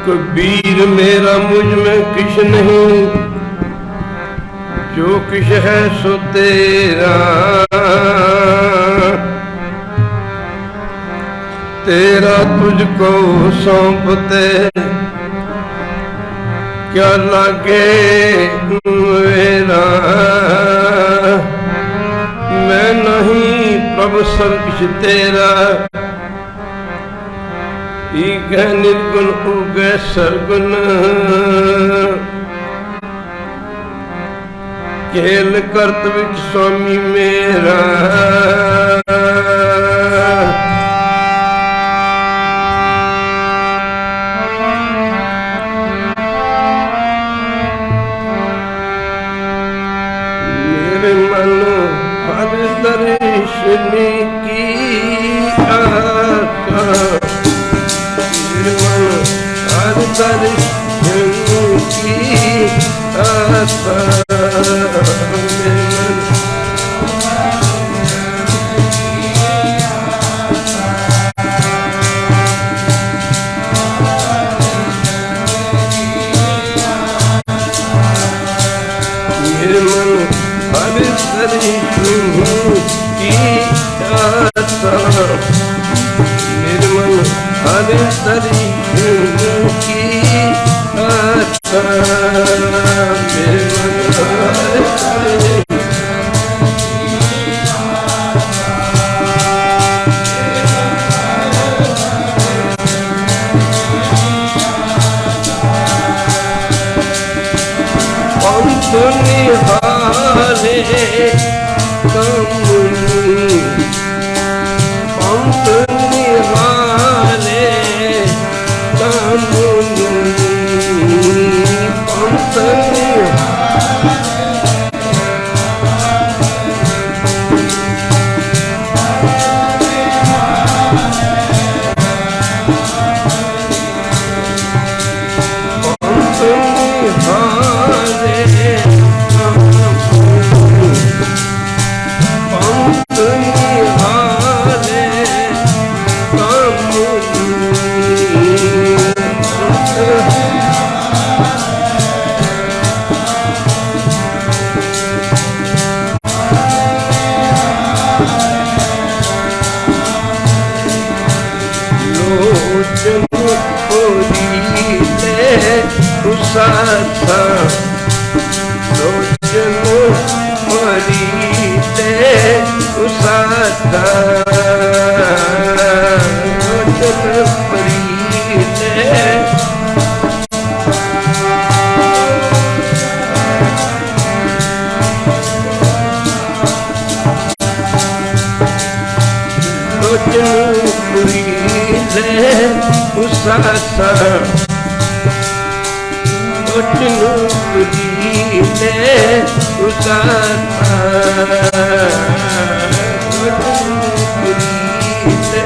कबीर मेरा मुझ में किछ नहीं, जो किछ है सो तेरा। तेरा तुझको सौंपते क्या लागे मेरा। मैं नहीं प्रभु सब किछ तेरा। ईगै निर्गुण उगै सरगुण, खेल करत विच स्वामी मेरा। मेरे मन हर दर्शन की आशा, हर दर्शन की आशा। मेरे मन हर दर्शन की आशा, मेरे मन हर दर्शन की आशा। मेरे मन हर दर्शन पंथ निहारे कमुनि, पंथ निहारे कमुनि, पंथ साथा, लोचन मरीते उसाथा, लोचन मरीते लोचन मरीते उसाथा, लोचन मरीते उसाथा, लोचन मरीते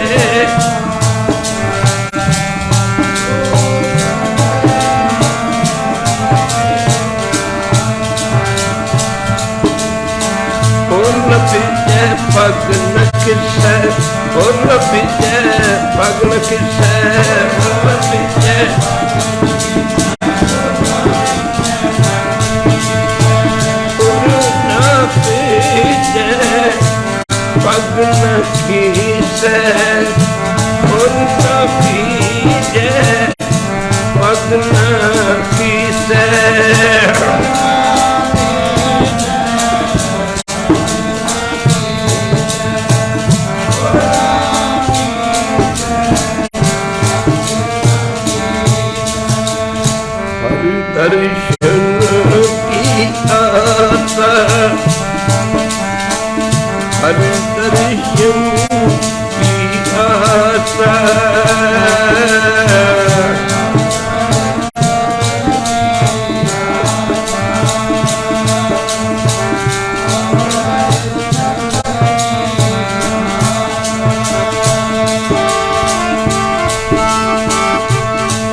पग न किसै, न पिछे पग न किसै, न पिछे पग न खींचे, उनका खींचे पग न खींचे। हर दर्शन की आशा, हर दर्शन की आशा।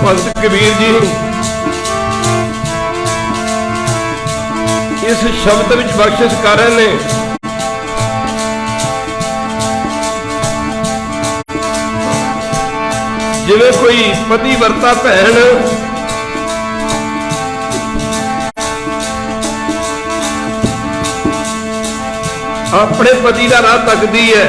भगत कबीर जी इस शब्द विच बख्शिश कर रहे ने। जिवें कोई पति वर्ता भैन अपने पति का राह तकदी है,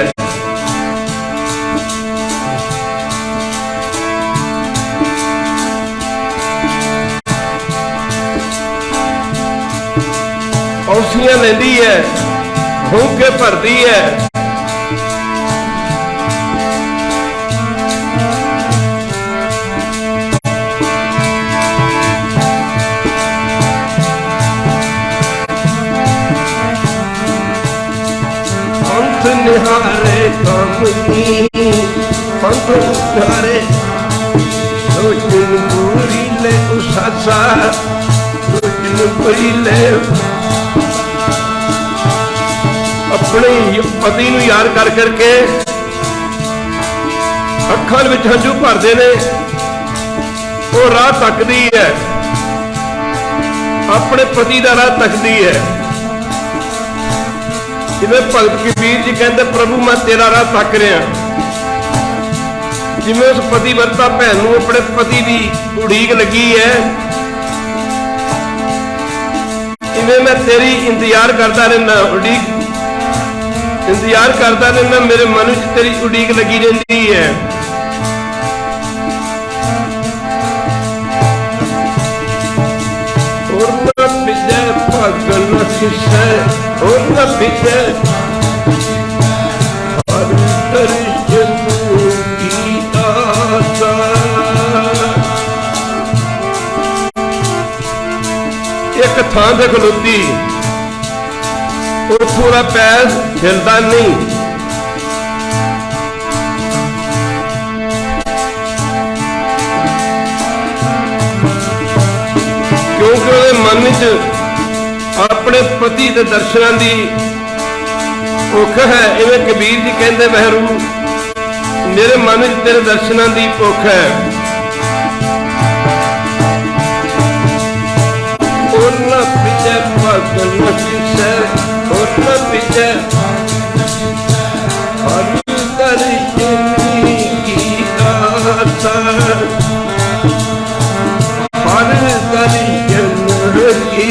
औसियां लेंदी है, होंके भरदी है, निहारे कामनी पंथ निहारे सोचन पूरी ले उसासा सोचन पूरी ले अपने पति नूं याद कर करके अखां विच हंझू भरदे ने। वो राह तकदी है, अपने पति का राह तकदी है। जिवें भगत कबीर जी कहते प्रभु मैं तेरा राह तक रहा, जिवें उस पति वर्ता भैन नूं अपने पति की उड़ीक लगी है, इवें मैं तेरी इंतजार करता रहना, उड़ीक इंतजार करता रहना, मेरे मन में तेरी उड़ीक लगी रहती है। और न पिछे भगन किसे और न पिछे हर दर्शन की आशा। एक थां ते खलोती, और पूरा पैर हिलदा नहीं, क्योंकि उसके मन च अपने पति के दर्शनों की भुख है। इवें कबीर जी कहते वहरू मेरे मन च तेरे दर्शनों की भुख है। उन पिछे भगन किसे उन पिछे हर दर्शन की आशा, हर दर्शन की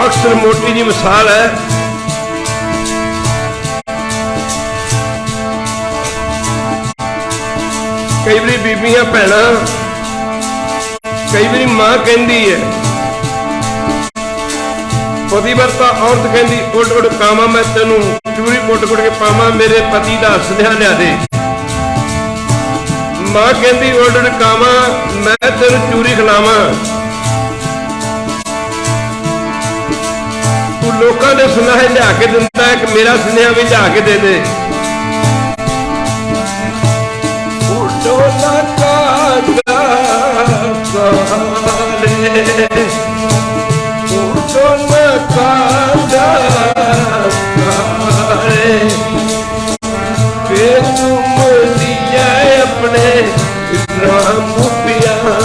अक्सर मोटी जी मिसाल है, कई बारी बीबियां भैना, कई बारी मां कहती है, पतिवर्ता औरत कहती उड़ उड़ कामा मैं तेनू चूरी कुट कुट के पावा मेरे पति का सुनेहा लिया दे। मां कहती उड़ उड़ कामा मैं तेनू चूरी खिलावा, तू लोगों ने सुनेहे लिया के दिता है कि मेरा सुनेहा भी लिया के दे दे। अपने राम प्यारे अपने राम प्यारे।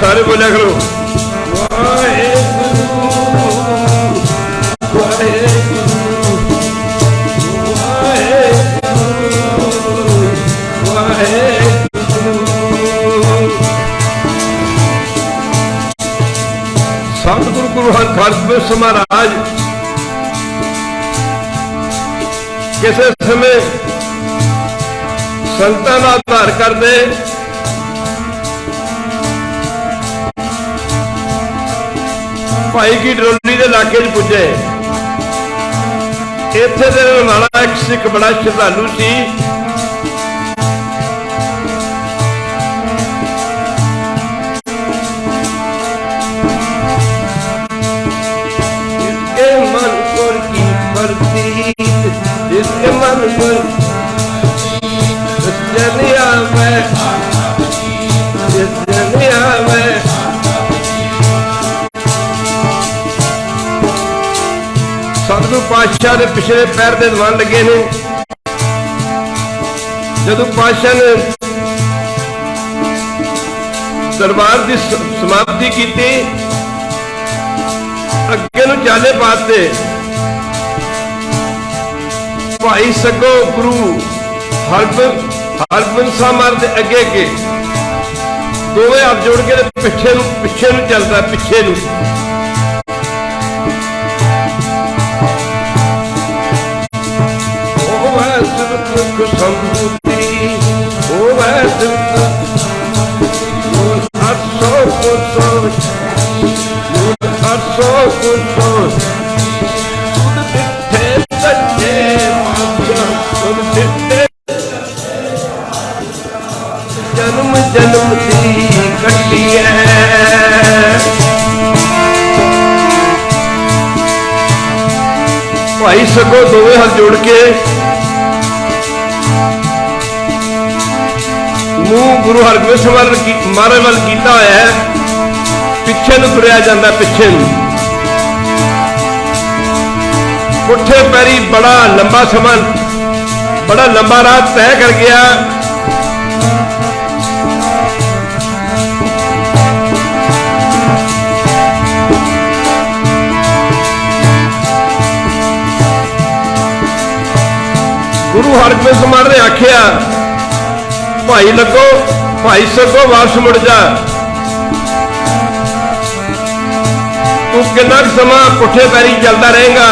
सारे बोलिया करो वाहेगुरु वाहेगुरु वाहेगुरु। सतगुरु गुरु हरगोबिंद महाराज किसी समय संतां का उद्धार करते भाई की डरोली के इलाके पुजे। इत्थे दे रहने वाला एक सिख बड़ा श्रद्धालु सी। इसके मन पर की प्रतीत, इसके मन पर जनिया में सतगुरु पातशाह के पिछले पैर के दीवान लगे ने। जदों पातशाह ने दरबार की समाप्ति की, अगे नूं चाले पाते। भाई सगो गुरु हरगोबिंद साहब महाराज के अगे अगे दोवें हाथ जोड़ के पिछे नूं चलता, पिछे नूं। संबुद्धि ओ जन्म जन्म दी कटी है। भाई सगो दोवें हाथ जोड़ के मुंह गुरु हरगोबिंद महाराज वाल कीता होया है। पिछे नूं तुरिया जांदा, पिछे नूं। पुठे पैरी बड़ा लंबा समा, बड़ा लंबा राह तय कर गया। गुरु हरगोबिंद महाराज ने आख्या भाई लगो, भाई सगो वापस मुड़ जा। तू कितना समा पुठे पैरी चलता रहेगा,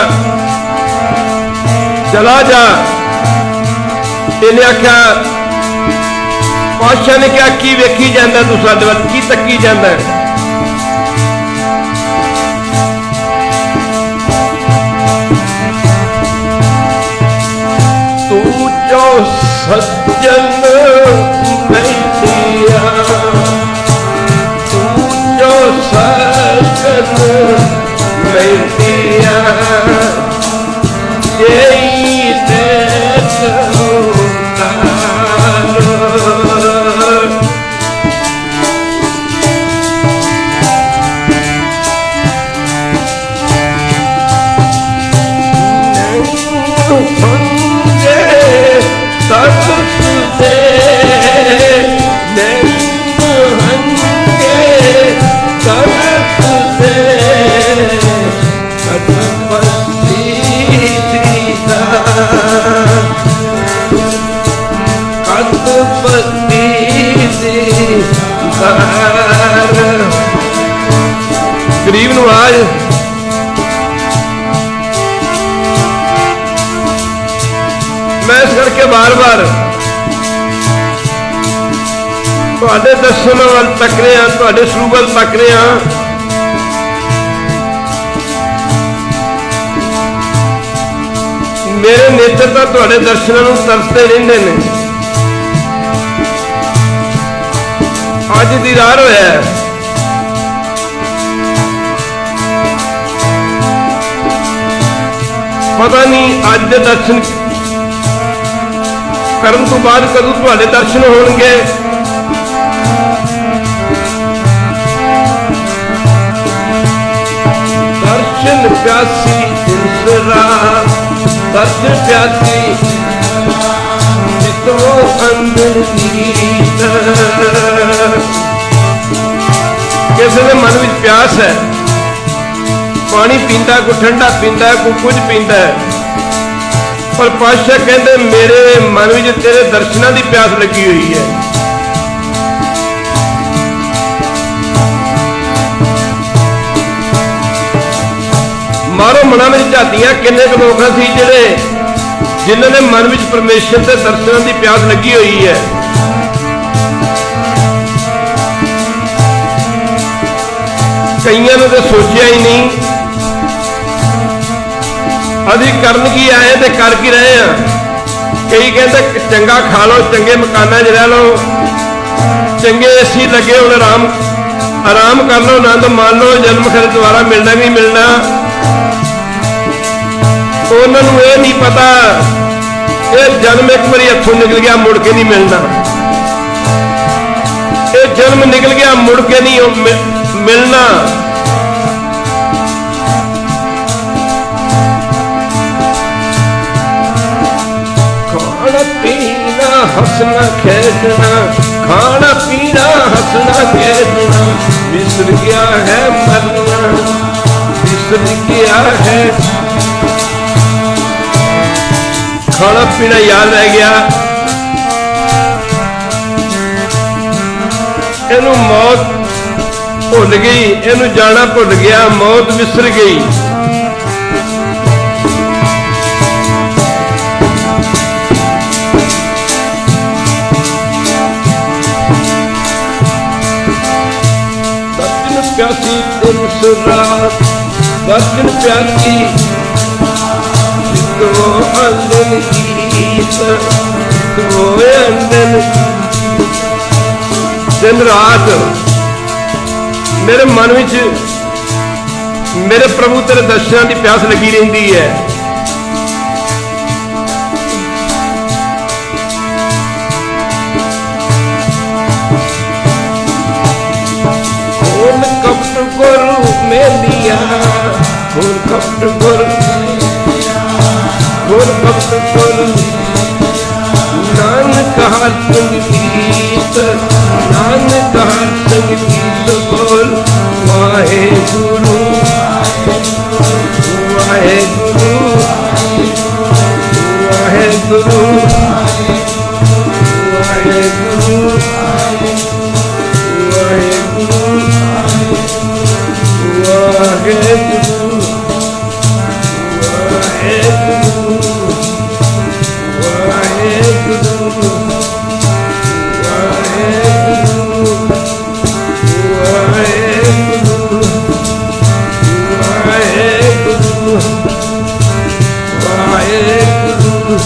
चला जा। इन्हें आख्या, पातशाह ने क्या की वेखी जाता, तू साडे वल की तकी जाता। तू जो सज्जन नहीं दिया, तू जो सज्जन नहीं दिया, यही देता गरीब नवाज। मैं इस करके बार बार तुहाडे दर्शन वाल तक रहे हैं, तुहाडे स्वरूप वाल तक रहे हैं। मेरे नेत्र तो तुहाडे दर्शनों नूं तरसते रहिंदे ने। अज दीदार होया है, पता नहीं अज दे दर्शन करन तो बाद कदों तुहाडे दर्शन होणगे। दर्शन प्यासी इंसरा, दर्शन प्यासी चितो अंदर नीत। किसी के मन में प्यास है, पानी पींदा, कोई ठंडा पींदा, कोई कुछ पींदा है, पर पातशाह कहते मेरे मन में तेरे दर्शनों की प्यास लगी हुई है। मारो मना में झातियां, किन्ने लोग सी जिहड़े जिन्होंने मन में परमेश्वर के दर्शनों की प्यास लगी हुई है। कईयां ने तो सोचा ही नहीं, अभी करन की आए तो कर की रहे हैं। कई कहते चंगा खा लो, चंगे मकाना च रह लो, चंगे एसी लगे हुण आराम कर लो, आनंद मान लो, जन्म फिर दोबारा मिलना नहीं मिलना। उन्होंने ये नहीं पता ये जन्म एक बार हथों निकल गया, मुड़ के नहीं मिलना। ये जन्म निकल गया, मुड़ के नहीं मिलना। खाना पीना हंसना खेलना, खाना पीना हंसना खेलना, बिसर गया है मरना, बिसर गया है। खाना पीना याद रह गया, इनू मौत भुल गई, इनू जाना भुल गया, मौत विसर गई। दर्शन प्यासी दिन सुरात, दर्शन प्यासी अंदन दिन रात मेरे मन में मेरे प्रभु तेरे दर्शनों की प्यास लगी रही है। खून कपट गुरु में लिया, खून कपट गुरु, खून कपट गुरु, नानक हार संगीत, नानक हार संगीत बोल वाहे गुरु, वाहे गुरु, वाहे गुरु, वाहे गुरु, वाहे गुरु, वाहे गुरु, वाहे गुरु, वाहे गुरु, वाहे गुरु, वाहे गुरु, वाहे गुरु, वाहे गुरु,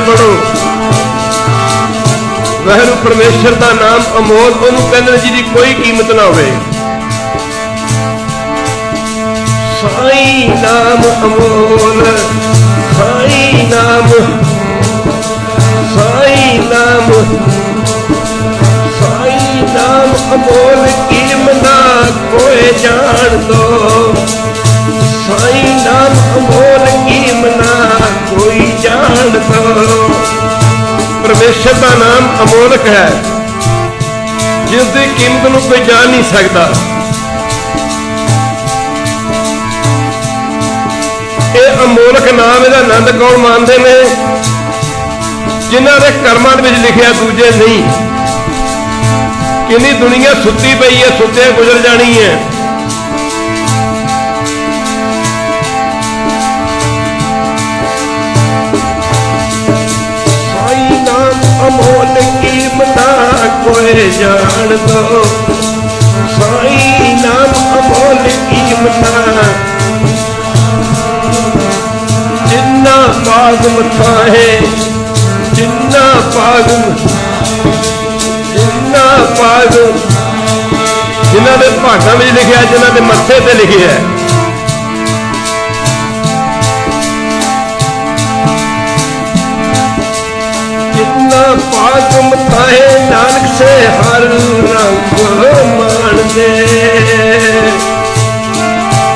पढ़ो। वाहिगुरू परमेश्वर का नाम अमोल, उन्होंने कहते जिहदी कोई कीमत ना होवे। साई नाम अमोल, साई नाम, साई नाम, साई नाम अमोल कीमना कोई जान दो। साई नाम अमोल कीमना कोई जान दो। परमेश्वर का नाम अमोलक है, जिसकी कीमत को कोई जान नहीं सकता। ये अमोलक नाम, ਇਹਦਾ आनंद कौन मानते हैं? जिन्हों के कर्मां में लिखिया दूजे नहीं। कितनी दुनिया सुती पई है, सुत्ते गुजर जानी है। साई नाम अमोल कीमता कोई जान दो। साई नाम अमोल कीमता जिन्ना पाग मथा है, जिन्ना पाग, जिन्ना पाग, जिन्हों के भागों में लिखा, जिन्हों के मत्थे ते लिखे है। जिन्ना पाग मथा है नानक से हर रंग मान दे।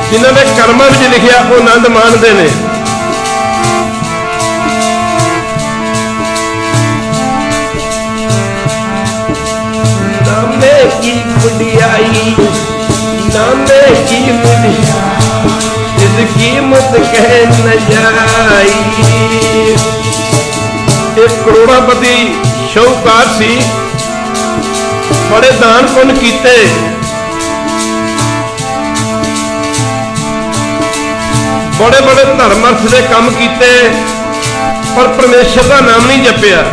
जिन्हों ने कर्मां में लिखा वो आनंद मानते हैं। की बुढ़ियाई नामे की बुढ़ियाई कीमत कह न जाई। एक करोड़ापति शाहूकार सी, बड़े दान पुण्य कीते, बड़े बड़े धर्म अर्थ के काम कीते, पर परमेश्वर का नाम नहीं जपिया।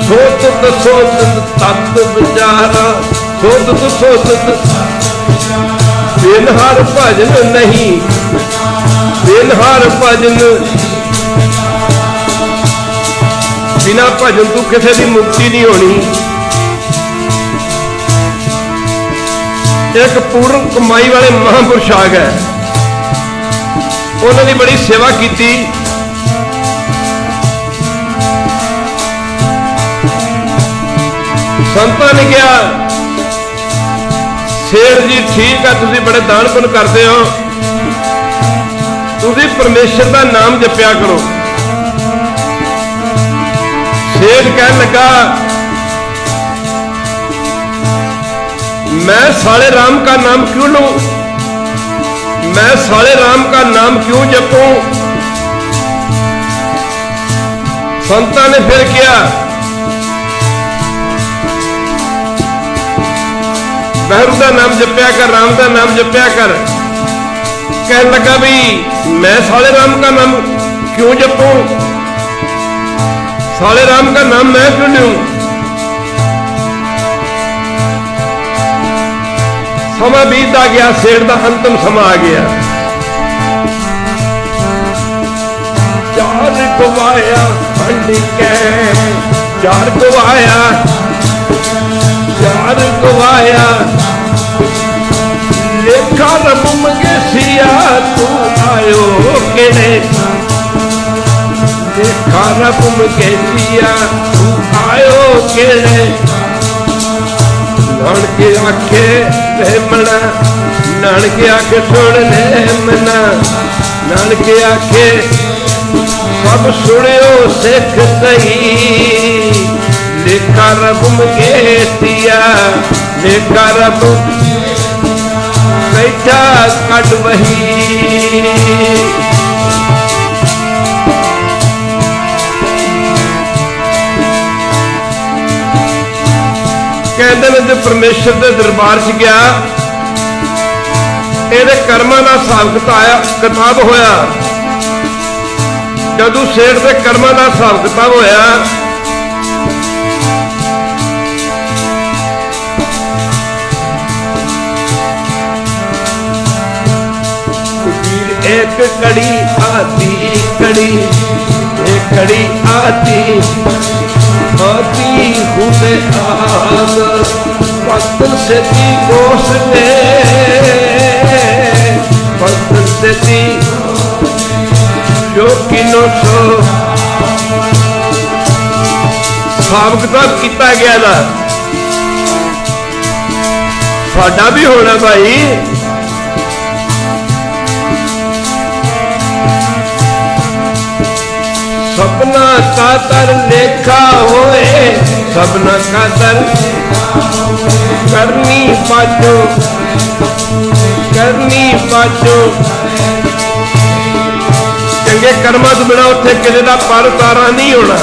सोचत सोचत तत विचारा, सोचत सोचत बिन हर भजन नहीं, बिन हर भजन, बिना भजन तू किसी की मुक्ति नहीं होनी। एक पूर्ण कमाई वाले महापुरुष आ गए, उन्होंने बड़ी सेवा की। संतां ने कहा, सेठ जी ठीक है, तुसीं बड़े दान पुण्य करते हो, तुसीं परमेश्वर का नाम जपया करो। सेठ कहने लगा, मैं साले राम का नाम क्यों लूं, मैं साले राम का नाम क्यों जपूं। संतां ने फिर किया, वाहिगुरू का नाम जपया कर, राम का नाम जपया कर। कहने लगा भी मैं साले राम का नाम क्यों जपूं, साले राम का नाम मैं क्यों लूं। समा बीतता गया, सेठ का अंतिम समा आ गया। चार गवाया खंड के, चार गवाया, चार गवाया, लेखा रब मंगेसिया तू आयो केड़े। लेखा रब मंगेसिया तू आयो केड़े। नानके आखे ले मना, नानके आखे सुन ले मना, नानके आखे सब सुनियो सिख सही। लेखा रब मंगेसिया, लेखा रब बैठा कट वही। कहते ने जो परमेश्वर के दरबार च गया, ਇਹਦੇ ਕਰਮਾਂ ਦਾ ਹਿਸਾਬ ਕਿਤਾਬ ਹੋਇਆ। ਜਦੋਂ ਸੇਠ ਦੇ ਕਰਮਾਂ ਦਾ ਹਿਸਾਬ ਕਿਤਾਬ ਹੋਇਆ घड़ी आती खुद आग भक्त से ती कोस ने भक्त से ती जो किनो सो ਹਿਸਾਬ ਕਿਤਾਬ ਕੀਤਾ ਗਿਆ ਦਾ ਸਾਡਾ ਵੀ ਹੋਣਾ ਭਾਈ। सपना का तर लेखा होए सपना का तर करनी पाचो चंगे कर्मां तो बिना उत्थे किसी का पर उतारा नहीं होना।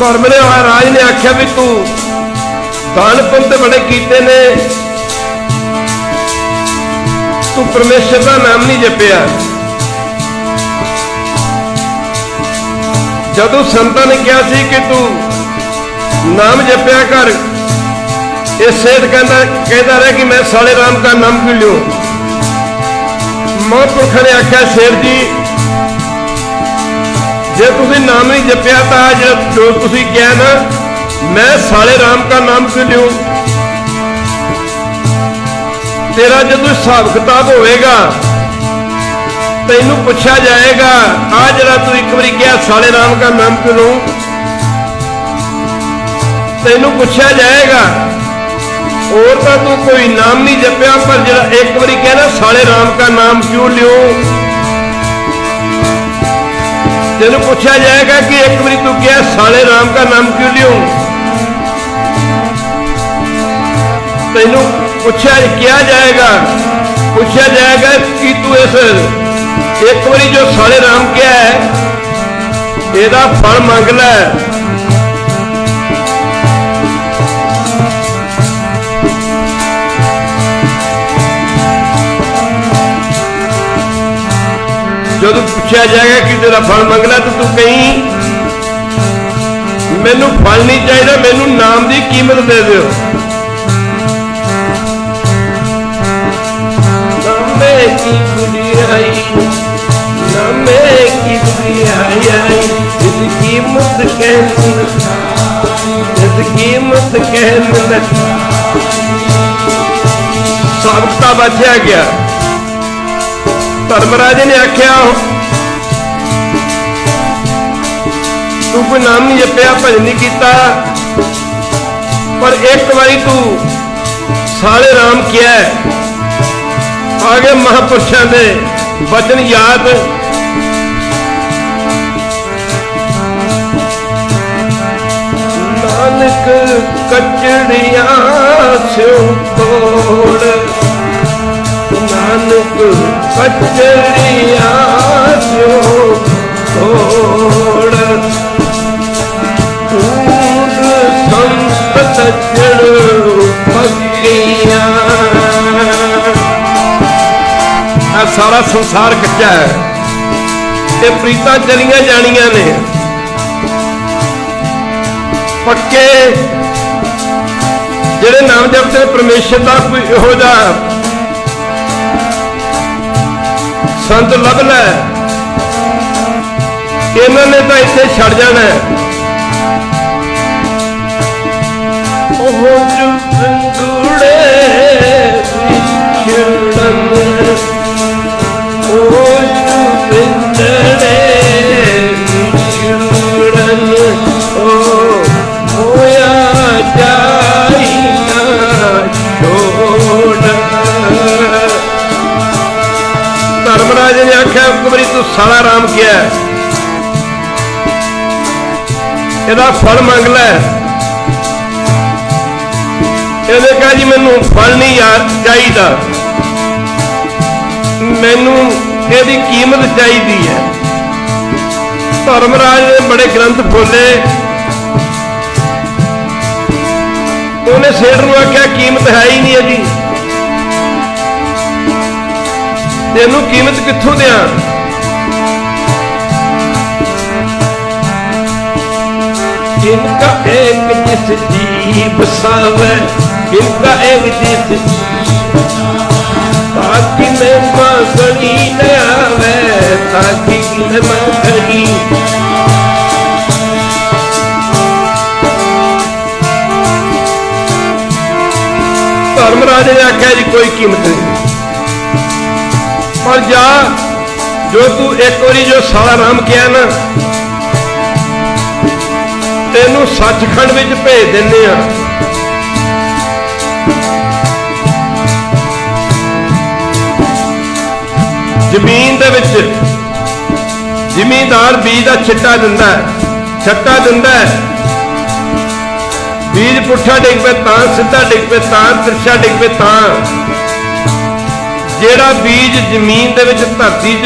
धर्म ने महाराज ने आख्या भी तू दान पुण्य बड़े कीते ने तू परमेश्वर का नाम नहीं जपिया। जदों संतां ने कहा सी कि तू नाम जपिया कर, इस सेठ कहता रहा कि मैं साले राम का नाम क्यों लूं। महापुरखा ने आख्या शेर जी जे तुसीं नाम नहीं जपिया तो जो तुसीं कहा ना मैं साले राम का नाम क्यों लूं। तेरा जो हिसाब किताब होएगा तैनू पूछा जाएगा आ जरा तू एक बारी क्या साले राम का नाम क्यों लूं। तैनू पूछा जाएगा और तो तू कोई नाम नहीं जपिया पर जरा एक बारी कहना साले राम का नाम क्यों लूं। तेन पूछा जाएगा कि एक बारी तू क्या साले राम का नाम क्यों लूं। तेनू पूछा क्या जाएगा, पूछा जाएगा कि तू इस एक बारी जो साले राम क्या है एदा फल मंग लै। जो पूछा जाएगा कि तेरा फल मंगना तो तू कहीं मैनू फल नहीं चाहिए, मैनू नाम की कीमत दे दो। नामे की बुढ़ियाई नामे की बुढ़ियाई इस कीमत कहने सबका बचा गया। धर्मराज ने आख्या तू कोई नाम नहीं जपिया भजन नहीं किया पर एक बारी तू साले राम किया आगे महापुरुषों के वचन याद। नानक कचड़िया स्यों तोड़ नानक कचड़िया स्यों तोड़ संत सजड़ पक्कियां। सारा संसार कच्चा है ते प्रीतां चलियां जानियां ने पक्के जेड़े नाम जपते परमेश्वर का कोई इहो जिहा संत लभ लै इन्होंने तो इत्थे छड़ जाना है। जुगड़े विछड़न ओ जुगड़े विछड़न ओ होया जाई ना छोड़। धर्मराज ने आख्या एक बारी तू साला राम किया ਇਹਦਾ फल मंग लै। ਇਹਨੇ कहा जी मैनू फल नहीं यार चाहिए, मैनू ਇਹਦੀ कीमत चाहिए है। धर्मराज ने बड़े ग्रंथ खोले, उन्हें सेठ नूं आख्या कीमत है ही नहीं ਇਹਦੀ, तेनू कीमत कित्थों दियां। इनका एक जिस जीव सावे किनका एक जीत ताकि मैं मांगनी न आवे, ताकि मैं मांगनी। धर्मराज ने आख्या जी कोई कीमत नहीं, पर जा जो तू एक बारी जो साला राम किया ना, तेनू सचखंड विच भेज दिंदे आ। जमीन दे विच जमींदार बीज का छिट्टा दिंदा है, छट्टा दिंदा है, बीज पुट्ठा डिग पे तां, सीधा डिग पे तां, तिरछा डिग पे तां। जेड़ा बीज जमीन दे विच धरती च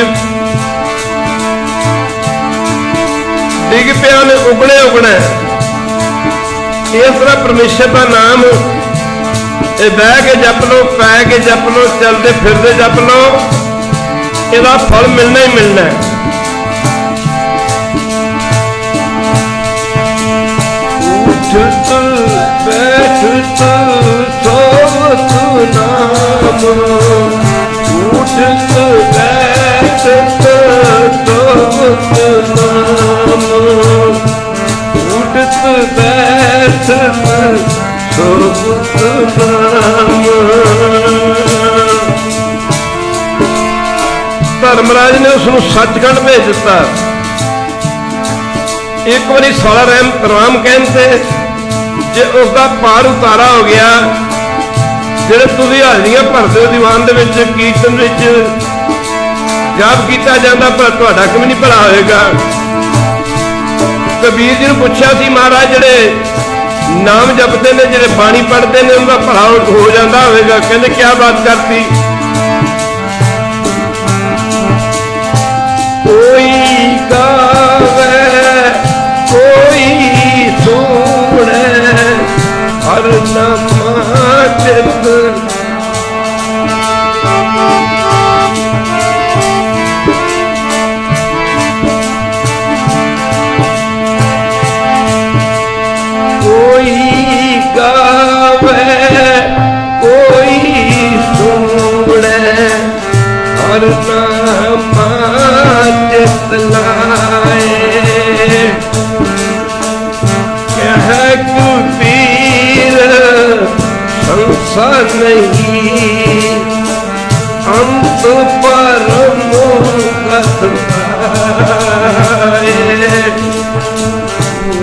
डिग पिया ने उगने उगना। इस तरह परमेश्वर का नाम बह के जप लो, पै के जप लो, चलते फिरते जप लो, इसका फल मिलना ही मिलना है। उठ तू बैठ तू सो तू नाम, उठ तू बैठ तू सो तू नाम, उठ तू बैठ तू सो तू नाम। धर्मराज ने उसनू सचखंड भेज दिता। एक बारी साला राम कहते जे उसका पार उतारा हो गया, जेडे तुसीं हाजरियां भरदे हो दीवान दे विच, कीर्तन विच जाप किया जाता, पर तुहाडा किवें नहीं भला होएगा। कबीर जी ने पूछा सी महाराज जेडे नाम जपते ने, जेडे बाणी पढ़ते हैं, उनका भला हो जाता होएगा? कहते क्या बात करती। कोई गावे कोई सुने हर नमाज़, कोई गावे कोई सुने हर नमाज़ लाए। कह कबीर संसार नहीं अंत पर मुकत पाए।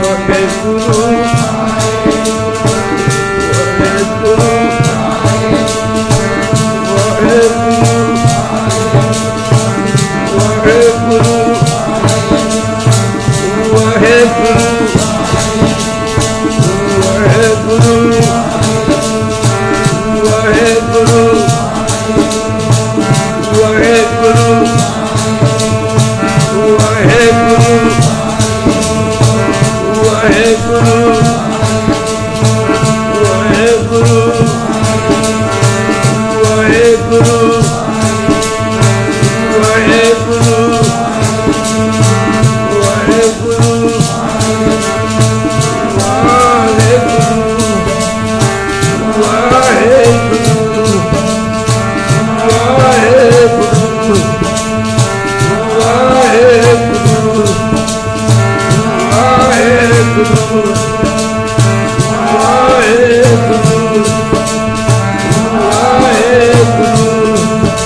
वाहे गुरु वाहे गुरु वाहे गुरु वाहे गुरु वाहे गुरु वाहे गुरु वाहे गुरु वाहे गुरु वाहे गुरु वाहे गुरु वाहे गुरु वाहे गुरु वाहे गुरु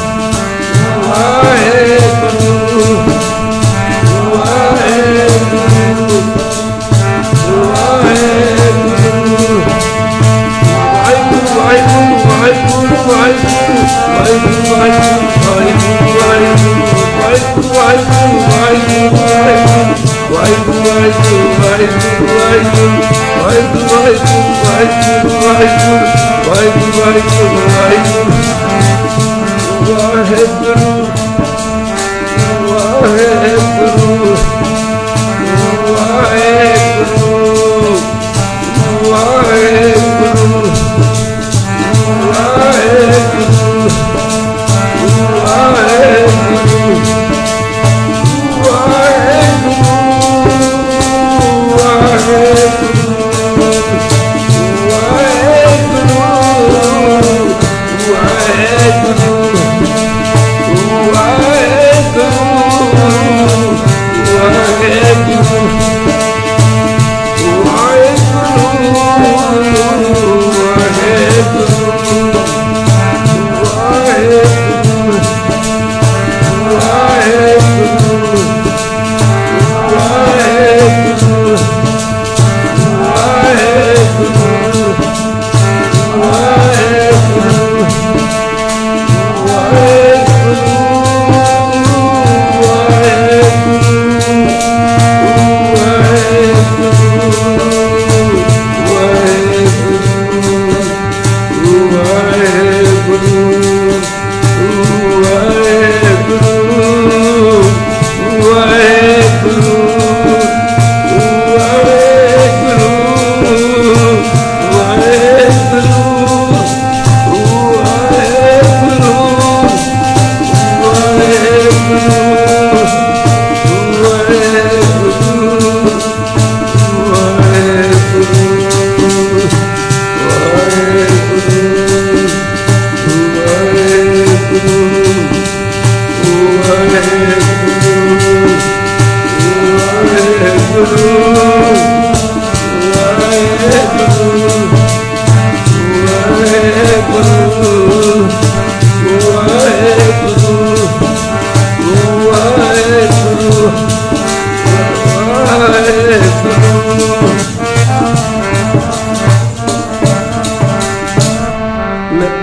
Waheguru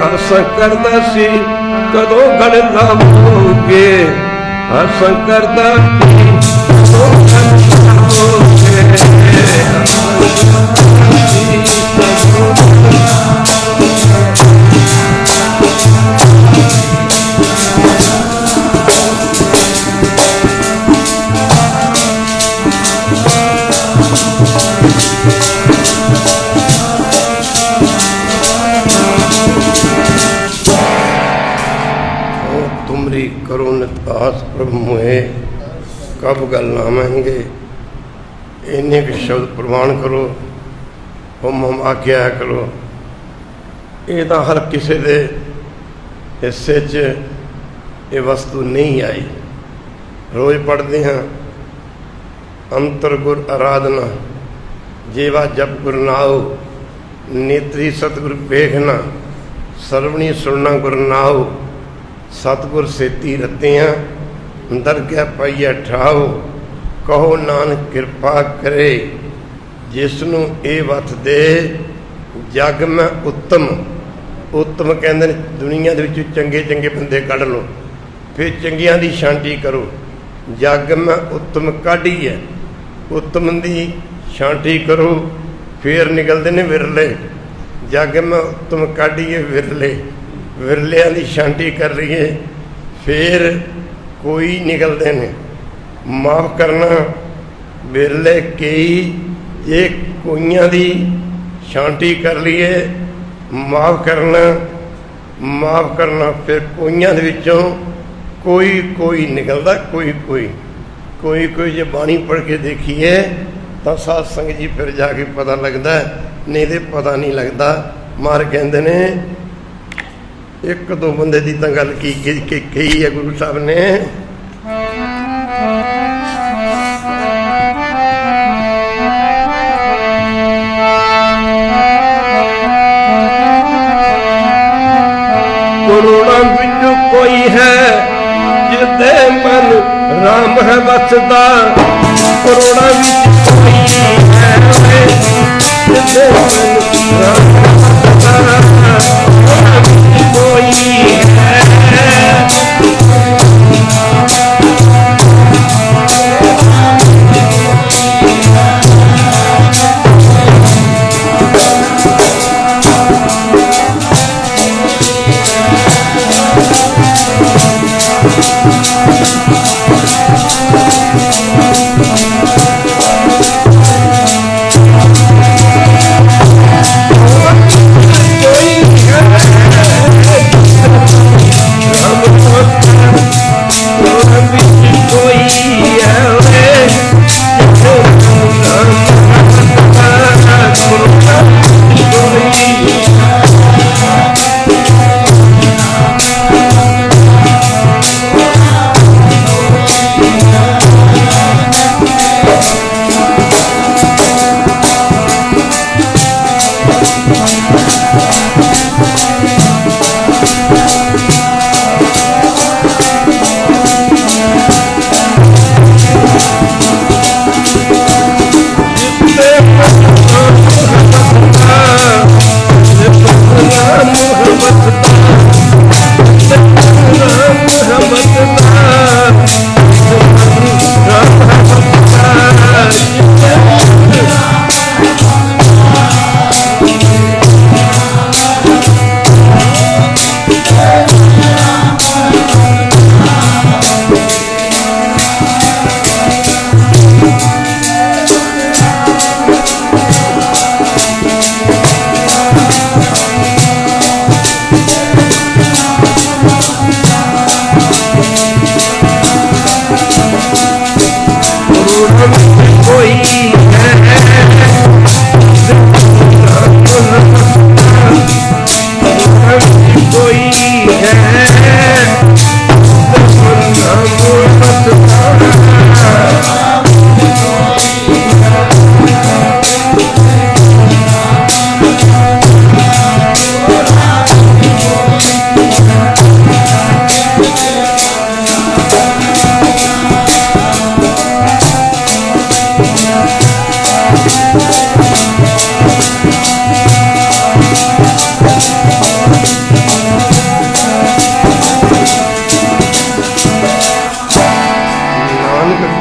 ਆਸਾਂ ਕਰਦਾ ਸੀ ਕਦੋਂ ਗੜ ਲਾਵੋਗੇ, ਆਸਾਂ ਕਰਦਾ ਸੀ ਕਦੋਂ ਗੜ ਲਾਵੋਗੇ, तुमरी करो नितास प्रभु मोहे कब गल लावेंगे। इन्ने के शब्द प्रवान करो, हुम आख्या करो। ये तो हर किसी के हिस्से च ये वस्तु नहीं आई। रोज़ पढ़ते हैं अंतर गुर आराधना, जेवा जप गुर नाओ, नेत्री सतगुर पेखना, सरवणी सुनना गुर नाओ, सतगुर सेती रतियाँ दरगह पाइया ठाओ, कहो नानक कृपा करे, जिसनू ये वत दे जग में उत्तम। उत्तम कहते दुनिया दे विच चंगे चंगे बंदे कढ़ लो, फिर चंगियां दी शांति करो। जग में उत्तम काढ़ी है, उत्तम दी शांति करो, फिर निकलते ने विरले। जग में उत्तम काढ़ीए विरले, विरलियां दी शांति कर रही है, फिर कोई निकलते हैं। माफ़ करना विरले कई, जे कोइयां दी शांति कर लीए। माफ़ करना फिर कोइयां दे विचों कोई कोई निकलता, कोई जे बाणी पढ़ के देखिए तो साध संगत जी फिर जाके पता लगता है, नहीं तो पता नहीं लगता। मार कहते ने एक दो बंदे की तो गल की कही है गुरु साहब ने। करोड़ों विच कोई है जिते मन राम है बसदा, करोड़ों विच कोई है जिते मन राम है बसदा, कोई है कोई है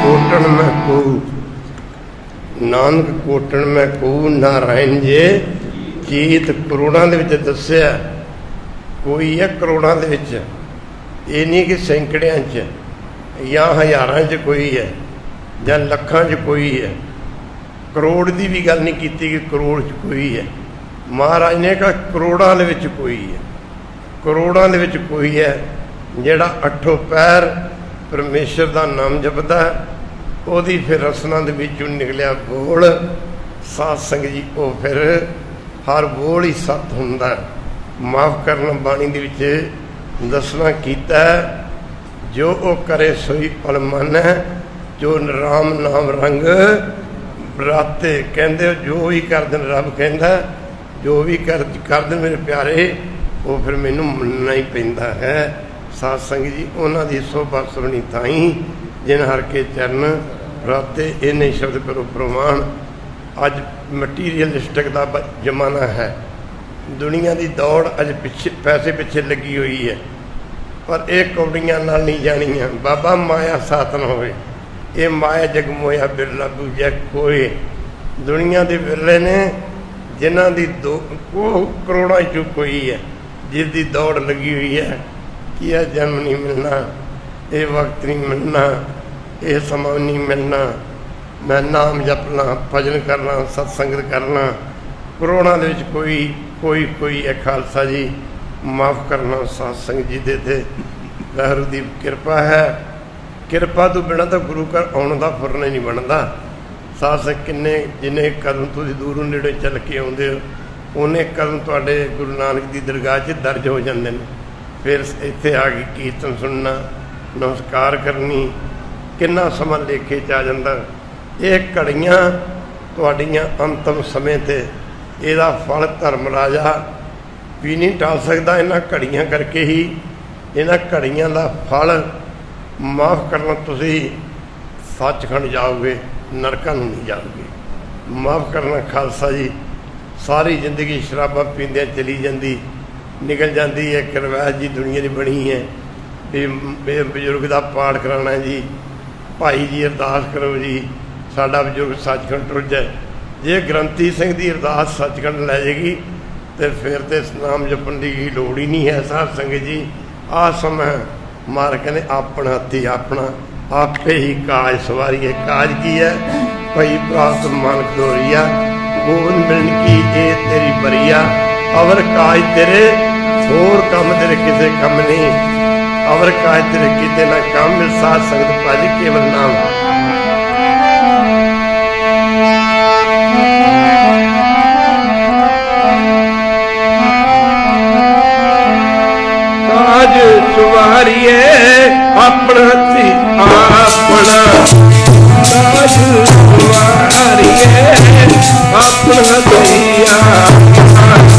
ਕੋਟਣ ਮੈਂ ਕਹੂ, ਨਾਨਕ ਕੋਟਣ ਮੈਂ ਕਹੂ, ਨਾਰਾਇਣ ਜੇ ਚੀਤ। ਕਰੋੜਾਂ ਦੇ ਵਿੱਚ ਦੱਸਿਆ, ਕੋਈ ਹੈ ਕਰੋੜਾਂ ਦੇ ਵਿੱਚ, ਇਹ ਨਹੀਂ ਕਿ ਸੈਂਕੜਿਆਂ 'ਚ ਜਾਂ ਹਜ਼ਾਰਾਂ 'ਚ ਕੋਈ ਹੈ ਜਾਂ ਲੱਖਾਂ 'ਚ ਕੋਈ ਹੈ। ਕਰੋੜ ਦੀ ਵੀ ਗੱਲ ਨਹੀਂ ਕੀਤੀ ਕਿ ਕਰੋੜ 'ਚ ਕੋਈ ਹੈ। ਮਹਾਰਾਜ ਨੇ ਕਿਹਾ ਕਰੋੜਾਂ ਦੇ ਵਿੱਚ ਕੋਈ ਹੈ, ਕਰੋੜਾਂ ਦੇ ਵਿੱਚ ਕੋਈ ਹੈ ਜਿਹੜਾ ਅੱਠੋਂ ਪਹਿਰ ਪਰਮੇਸ਼ਰ ਦਾ ਨਾਮ ਜਪਦਾ। ਉਹਦੀ ਫਿਰ ਰਸਨਾ ਦੇ ਵਿੱਚੋਂ ਨਿਕਲਿਆ ਬੋਲ ਸਾਧ ਸੰਗਤ ਜੀ, ਉਹ ਫਿਰ ਹਰ ਬੋਲ ਹੀ ਸਤ ਹੁੰਦਾ। ਮਾਫ ਕਰਨਾ ਬਾਣੀ ਦੇ ਵਿੱਚ ਦੱਸਣਾ ਕੀਤਾ, ਜੋ ਉਹ ਕਰੇ ਸੋਈ ਫਲ ਮੰਨੈ, ਜੋ ਰਾਮ ਨਾਮ ਰੰਗ ਬਰਾਤੇ। ਕਹਿੰਦੇ ਜੋ ਵੀ ਕਰਦੇ ਰੱਬ ਕਹਿੰਦਾ, ਜੋ ਵੀ ਕਰਦੇ ਮੇਰੇ ਪਿਆਰੇ, ਉਹ ਫਿਰ ਮੈਨੂੰ ਮੰਨਣਾ ਹੀ ਪੈਂਦਾ ਹੈ। ਸਾਧ ਸੰਗਤ ਜੀ, ਉਹਨਾਂ ਦੀ ਸੋਭਾ ਸੁਣੀ ਥਾਈ ਜਿਨ ਹਰ ਕੇ ਚਰਨ ਬਰਾਤੇ। ਇਹ ਨਹੀਂ ਸ਼ਬਦ ਕਰੋ ਪ੍ਰਮਾਣ। ਅੱਜ ਮਟੀਰੀਅਲਿਸਟਿਕ ਦਾ ਜ਼ਮਾਨਾ ਹੈ, ਦੁਨੀਆ ਦੀ ਦੌੜ ਅੱਜ ਪਿੱਛੇ ਪੈਸੇ ਪਿੱਛੇ ਲੱਗੀ ਹੋਈ ਹੈ, ਪਰ ਇਹ ਕੌੜੀਆਂ ਨਾਲ ਨਹੀਂ ਜਾਣੀਆਂ। ਬਾਬਾ ਮਾਇਆ ਸਾਥ ਨਾ ਹੋਵੇ, ਇਹ ਮਾਇਆ ਜਗ ਮੋਇਆ ਬਿਰਲਾ ਦੂਜਾ ਕੋਏ। ਦੁਨੀਆ ਦੇ ਬਿਰਲੇ ਨੇ ਜਿਨ੍ਹਾਂ ਦੀ ਉਹ ਕਰੋੜਾਂ 'ਚੋਂ ਕੋਈ ਹੈ ਜਿਸ ਦੀ ਦੌੜ ਲੱਗੀ ਹੋਈ ਹੈ ਕਿ ਇਹ ਜਨਮ ਨਹੀਂ ਮਿਲਣਾ, ਇਹ ਵਕਤ ਨਹੀਂ ਮਿਲਣਾ, ਇਹ ਸਮਾਂ ਨਹੀਂ ਮਿਲਣਾ, ਮੈਂ ਨਾਮ ਜਪਣਾ, ਭਜਨ ਕਰਨਾ, ਸਤਸੰਗਤ ਕਰਨਾ। ਕਰੋੜਾਂ ਦੇ ਵਿੱਚ ਕੋਈ ਹੈ। ਖਾਲਸਾ ਜੀ ਮਾਫ ਕਰਨਾ ਸਾਧ ਸੰਗਤ ਜੀ ਦੇ ਤੇ ਵਾਹਿਗੁਰੂ ਦੀ ਕਿਰਪਾ ਹੈ। ਕਿਰਪਾ ਤੋਂ ਬਿਨਾਂ ਤਾਂ ਗੁਰੂ ਘਰ ਆਉਣ ਦਾ ਫੁਰਨਾ ਹੀ ਨਹੀਂ ਬਣਦਾ। ਸਾਧ ਸੰਗਤ ਕਿੰਨੇ ਜਿੰਨੇ ਕਦਮ ਤੁਸੀਂ ਦੂਰੋਂ ਨੇੜੇ ਚੱਲ ਕੇ ਆਉਂਦੇ ਹੋ, ਉਹਨੇ ਕਦਮ ਤੁਹਾਡੇ ਗੁਰੂ ਨਾਨਕ ਦੀ ਦਰਗਾਹ 'ਚ ਦਰਜ ਹੋ ਜਾਂਦੇ ਨੇ। ਫਿਰ ਇੱਥੇ ਆ ਕੇ ਕੀਰਤਨ ਸੁਣਨਾ, ਨਮਸਕਾਰ ਕਰਨੀ, ਕਿੰਨਾ ਸਮਾਂ ਲੇਖੇ 'ਚ ਆ ਜਾਂਦਾ। ਇਹ ਘੜੀਆਂ ਤੁਹਾਡੀਆਂ ਅੰਤਮ ਸਮੇਂ 'ਤੇ ਇਹਦਾ ਫਲ ਧਰਮ ਰਾਜਾ ਵੀ ਨਹੀਂ ਟਾਲ ਸਕਦਾ। ਇਹਨਾਂ ਘੜੀਆਂ ਕਰਕੇ ਹੀ, ਇਹਨਾਂ ਘੜੀਆਂ ਦਾ ਫਲ ਮਾਫ ਕਰਨਾ, ਤੁਸੀਂ ਸੱਚਖੰਡ ਜਾਓਗੇ, ਨਰਕਾਂ ਨੂੰ ਨਹੀਂ ਜਾਓਗੇ। ਮਾਫ ਕਰਨਾ ਖਾਲਸਾ ਜੀ। ਸਾਰੀ ਜ਼ਿੰਦਗੀ ਸ਼ਰਾਬਾਂ ਪੀਂਦਿਆਂ ਚਲੀ ਜਾਂਦੀ, ਨਿਕਲ ਜਾਂਦੀ ਹੈ। ਰਵਾਇਤ ਜੀ ਦੁਨੀਆ ਦੀ ਬਣੀ ਹੈ ਵੀ ਬਜ਼ੁਰਗ ਦਾ ਪਾਠ ਕਰਾਉਣਾ ਜੀ, ਭਾਈ ਜੀ ਅਰਦਾਸ ਕਰੋ ਜੀ, ਸਾਡਾ ਬਜ਼ੁਰਗ ਸੱਚਖੰਡ ਟੁਰ ਜਾਏ। ਜੇ ਗ੍ਰੰਥੀ ਸਿੰਘ ਦੀ ਅਰਦਾਸ ਸੱਚਖੰਡ ਲੈ ਜਾਏਗੀ ਤੇ ਫਿਰ ਤੇ ਨਾਮ ਜਪਣ ਦੀ ਲੋੜ ਹੀ ਨਹੀਂ ਹੈ। ਸਾਧ ਸੰਗਤ ਜੀ, ਆਹ ਸਮਾਂ ਮਾਰ ਕਹਿੰਦੇ ਆਪਣਾ ਹੱਥੀ ਆਪਣਾ ਆਪੇ ਹੀ ਕਾਜ ਸਵਾਰੀਏ। ਕਾਜ ਕੀ ਹੈ? ਭਈ ਪ੍ਰਾਪਤ ਮਨ ਖਲੋਰੀਆ, ਗੋਬਿੰਦ ਮਿਲਣ ਕੀ ਇਹ ਤੇਰੀ ਬਰੀਆ। ਅਵਰ ਕਾਜ ਤੇਰੇ ਹੋਰ ਕੰਮ ਤੇਰੇ ਕਿਸੇ ਕੰਮ ਨਹੀਂ, ਅਵਰ ਕਾਜ ਤੇਰੇ ਕਿਤੇ ਨਾ ਕੰਮ। ਮਿਲ ਸਾਧ ਸੰਗਤ ਭਜ ਕੇਵਲ ਨਾਮ। ਕਾਜ ਸਵਾਰੀਏ ਆਪਣਾ ਹੱਥੀ ਆਪਣਾ, ਕਾਜ ਸਵਾਰੀਏ ਆਪਣਾ ਹੱਥੀ ਆਪਣਾ।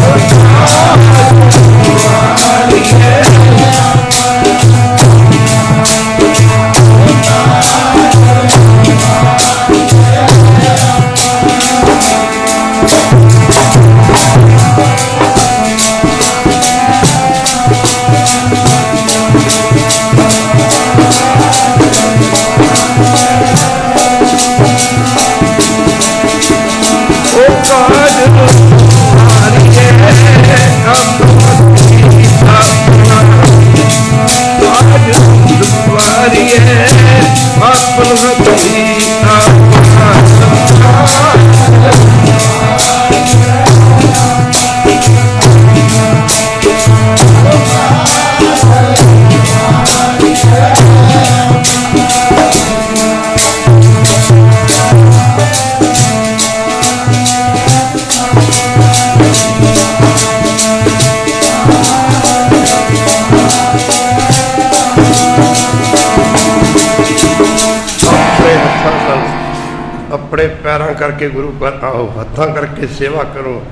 ਆਪਣੇ ਪੈਰਾਂ ਕਰਕੇ ਗੁਰੂ ਘਰ ਆਓ, ਹੱਥਾਂ ਕਰਕੇ ਸੇਵਾ ਕਰੋ,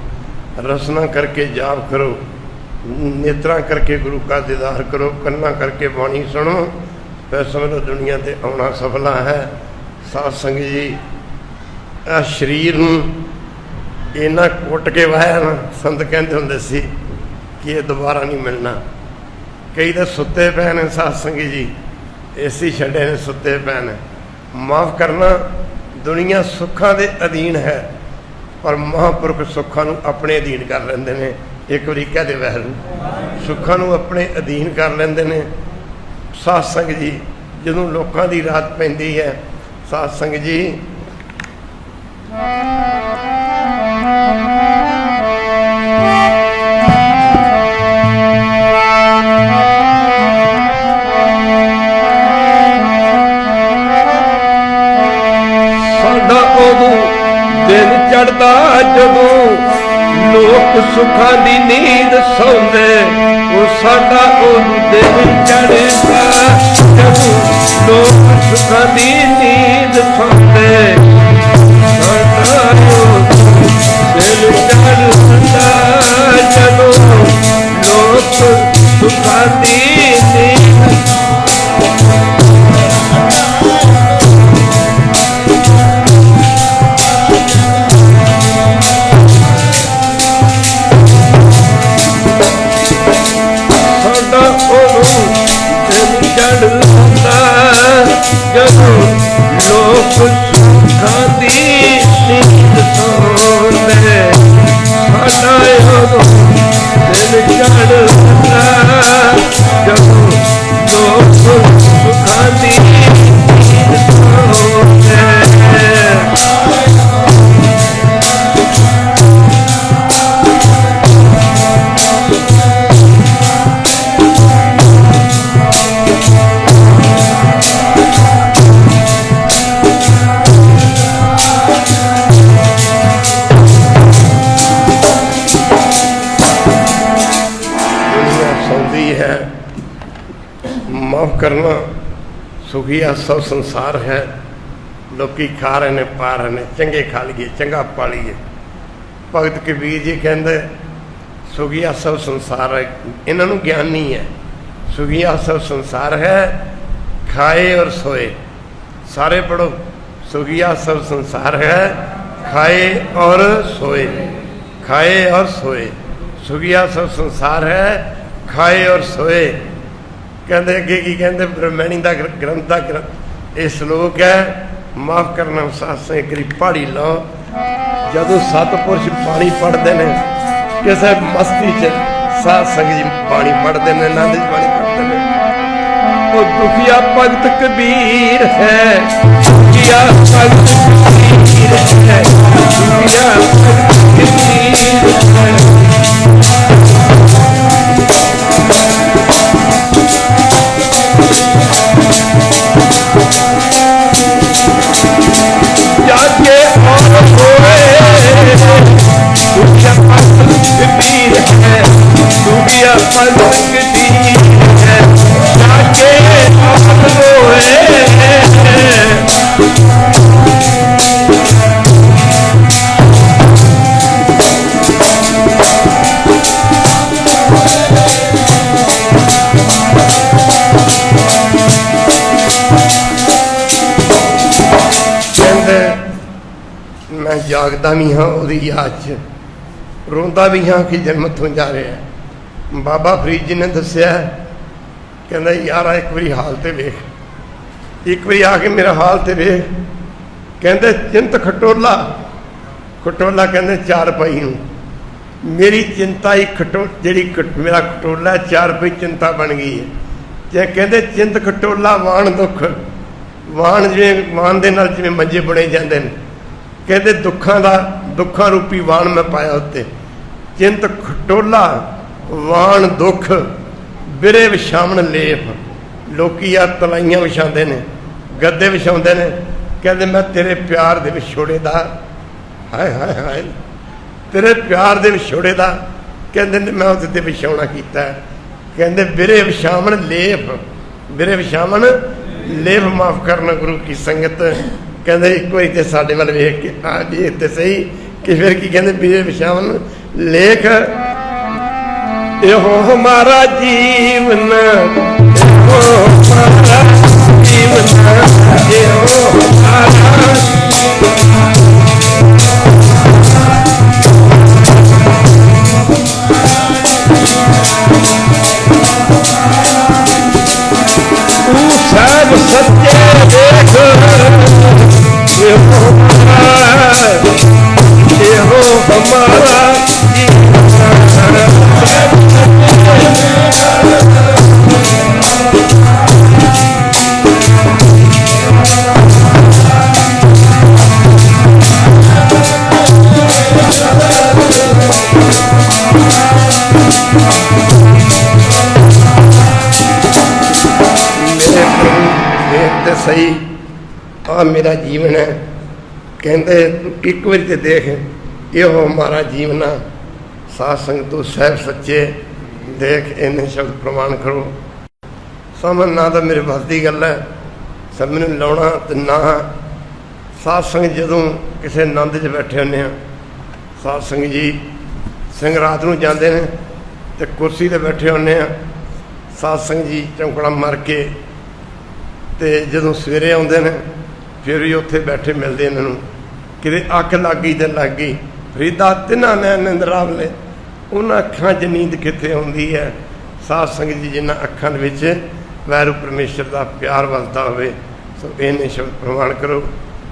ਰਸਨਾ ਕਰਕੇ ਜਾਪ ਕਰੋ, ਨੇਤਰਾਂ ਕਰਕੇ ਗੁਰੂ का ਦੀਦਾਰ ਕਰੋ, ਕੰਨਾਂ ਕਰਕੇ ਬਾਣੀ ਸੁਣੋ, ਫਿਰ ਸਮਝੋ ਦੁਨੀਆ 'ਤੇ ਆਉਣਾ ਸਫਲਾ ਹੈ। ਸਾਧ ਸੰਗਤ ਜੀ, ਆ ਸਰੀਰ ਨੂੰ ਇਹਨਾਂ ਕੁੱਟ ਕੇ ਵਾਹਿਆ ਨਾ, ਸੰਤ ਕਹਿੰਦੇ ਹੁੰਦੇ ਸੀ ਕਿ ਇਹ ਦੁਬਾਰਾ ਨਹੀਂ ਮਿਲਣਾ। ਕਈ ਤਾਂ ਸੁੱਤੇ ਪਏ ਨੇ ਸਾਧ ਸੰਗਤ ਜੀ, ਏਸੀ ਛੱਡੇ ਨੇ, ਸੁੱਤੇ ਪਏ ਨੇ, ਮਾਫ ਕਰਨਾ ਦੁਨੀਆ ਸੁੱਖਾਂ ਦੇ ਅਧੀਨ ਹੈ, ਪਰ ਮਹਾਂਪੁਰਖ ਸੁੱਖਾਂ ਨੂੰ ਆਪਣੇ ਅਧੀਨ ਕਰ ਲੈਂਦੇ ਨੇ। ਇੱਕ ਵਾਰੀ ਕਹਦੇ ਵਹਿਰੂ ਸੁੱਖਾਂ ਨੂੰ ਆਪਣੇ ਅਧੀਨ ਕਰ ਲੈਂਦੇ ਨੇ। ਸਾਧ ਸੰਗਤ ਜੀ, ਜਦੋਂ ਲੋਕਾਂ ਦੀ ਰਾਤ ਪੈਂਦੀ ਹੈ, ਸਾਧ ਸੰਗਤ ਜੀ ਦਿਨ ਚੜਦਾ ਜਦੋਂ ਲੋਕ ਸੁੱਖਾਂ ਦੀ ਨੀਂਦ ਸੌਂਦੇ, ਉਹ ਸਾਡਾ ਉਹ ਦਿਨ ਚੜਦਾ ਜਦੋਂ ਲੋਕ ਸੁੱਖਾਂ ਦੀ ਨੀਂਦ ਸੌਂਦੇ, ਸਾਡਾ ਉਹ ਦਿਨ ਚੜਦਾ ਜਦੋਂ ਲੋਕ ਸੁੱਖਾਂ ਦੀ ਨੀਂਦ ਜਦੋਂ ਲੋਕ ਸੁੱਖਾਂ ਦੀ ਨੀਂਦ ਸੌਂਦੇ, ਸਾਡਾ ਉਦੋਂ ਦਿਨ ਚੜ੍ਹਦਾ ਜਦੋਂ ਲੋਕ ਸੁੱਖਾਂ ਦੀ ਨੀਂਦ ਸੌਂਦੇ। माफ करना सुखिया सब संसार है। लोकी खा रहे ने पा रहे ने, चंगे खा लीए चंगा पा लीए। भगत कबीर जी कहते सुखिया सब संसार है, इन्हों ज्ञान नहीं है। सुखिया सब संसार है, खाए और सोए। सारे पढ़ो, सुखिया सब संसार है, खाए और सोए। खाए और सोए, सुखिया सब संसार है, खाए और सोए। कहते अगे की कहते ब्रह्मणी का ग्रंथ का यह श्लोक है। माफ करना सास एक पहाड़ी लो, जदों सतपुरुष पानी पढ़ते हैं किसी मस्ती च, साध संगत जी पानी पढ़ते हैं, आनंद पानी पढ़ते हैं। वो दुखिया भगत कबीर है, दुखिया भगत कबीर है, दुखिया भगत कबीर है। जाके और होए दुखिया भगत कबीर है, दुखिया भगत कबीर है। जाके और होए मैं जागदा भी हाँ वो याद च, रोंदा भी हाँ कि जन्म तो जा रहा है। बाबा फरीद जी ने दसिया, कहता यार एक बारी हाल तो वेख, एक बारी आके मेरा हाल तो वेख। कहते चिंत खटोला, खटोला कहते चार पाई हूँ, मेरी चिंता ही जी मेरा खटोला चार पाई चिंता बन गई है। जे कहते चिंत खटोला वाण दुख, वाण जिमें वाण दे नाल जिमें मंजे बुने जाते हैं। कहते दुखा रूपी वाण मैं पाया उत्ते। चिंत खटोला वाण दुख बिरे विछावन लेप। लोकी आ तलाइयां विछाते ने, गद्दे विछाते ने। कहते मैं तेरे प्यार दे विछोड़े दा, हाय हाय हाय तेरे प्यार दे विछोड़े दा, कहते मैं उसते विछाउणा कीता है। कहते बिरे विछावन लेप, बिरे विछावन लेप। माफ करना गुरु की संगत। कहते एक बार तो साढ़े वाल वेख के देख तो सही कि फिर की कहते बिरे विछावन लेख। यो हमारा जीवन, यो हमारा जीवन, यो हमारा तू सब सच्चे देख। ਇਹੋ ਹਮਾਰਾ ਤੇ ਸਹੀ ਆ ਮੇਰਾ ਜੀਵਨ ਹੈ। ਕਹਿੰਦੇ ਤੂੰ ਇੱਕ ਵਾਰੀ ਤੇ ਦੇਖ ਇਹੋ ਹਮਾਰਾ ਜੀਵਨ ਆ। ਸਾਧ ਸੰਗਤ ਤੂੰ ਸਹਿਬ ਸੱਚੇ ਦੇਖ ਇਹਨੇ ਸ਼ਬਦ ਪ੍ਰਮਾਣ ਕਰੋ। ਸਮਝ ਨਾ ਤਾਂ ਮੇਰੇ ਵੱਸ ਦੀ ਗੱਲ ਹੈ, ਸਭ ਮੈਨੂੰ ਲਾਉਣਾ ਤੇ ਨਾ ਸਾਧ ਸੰਗਤ ਜਦੋਂ ਕਿਸੇ ਆਨੰਦ 'ਚ ਬੈਠੇ ਹੁੰਦੇ ਆ, ਸਾਧ ਸੰਗਤ ਜੀ ਸਿੰਘ ਰਾਤ ਨੂੰ ਜਾਂਦੇ ਨੇ ਤੇ ਕੁਰਸੀ 'ਤੇ ਬੈਠੇ ਹੁੰਦੇ ਆ, ਸਾਧ ਸੰਗਤ ਜੀ ਚੌਂਕੜਾ ਮਾਰ ਕੇ ਤੇ ਜਦੋਂ ਸਵੇਰੇ ਆਉਂਦੇ ਨੇ ਫਿਰ ਵੀ ਉੱਥੇ ਬੈਠੇ ਮਿਲਦੇ ਇਹਨਾਂ ਨੂੰ। ਕਿਤੇ ਅੱਖ ਲੱਗ ਗਈ ਤੇ ਲੱਗ ਗਈ। ਫਰੀਦਾ ਤਿੰਨਾਂ ਨੇ ਨਿੰਦਰਾਵਲੇ, ਉਹਨਾਂ ਅੱਖਾਂ 'ਚ ਨੀਂਦ ਕਿੱਥੇ ਆਉਂਦੀ ਹੈ। ਸਾਧ ਸੰਗਤ ਜੀ ਜਿਨ੍ਹਾਂ ਅੱਖਾਂ ਦੇ ਵਿੱਚ ਵੈਰੂ ਪਰਮੇਸ਼ਰ ਦਾ ਪਿਆਰ ਵਸਦਾ ਹੋਵੇ, ਸੋ ਇਹਨੇ ਸ਼ਬਦ ਪ੍ਰਮਾਣ ਕਰੋ।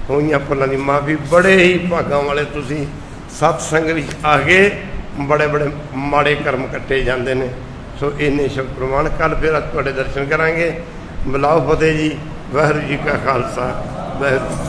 ਹੋਈਆਂ ਭੁੱਲਾਂ ਦੀ ਮਾਫੀ। ਬੜੇ ਹੀ ਭਾਗਾਂ ਵਾਲੇ ਤੁਸੀਂ, ਸਤ ਸੰਗ ਵਿੱਚ ਆ ਕੇ ਬੜੇ ਬੜੇ ਮਾੜੇ ਕਰਮ ਕੱਟੇ ਜਾਂਦੇ ਨੇ। ਸੋ ਇਹਨੇ ਸ਼ਬਦ ਪ੍ਰਮਾਣ। ਕੱਲ੍ਹ ਫਿਰ ਤੁਹਾਡੇ ਦਰਸ਼ਨ ਕਰਾਂਗੇ। ਬੁਲਾਓ ਫਤਿਹ ਜੀ। ਵਾਹਿਗੁਰੂ ਜੀ ਕਾ ਖਾਲਸਾ, ਵਾਹਿਗੁਰੂ।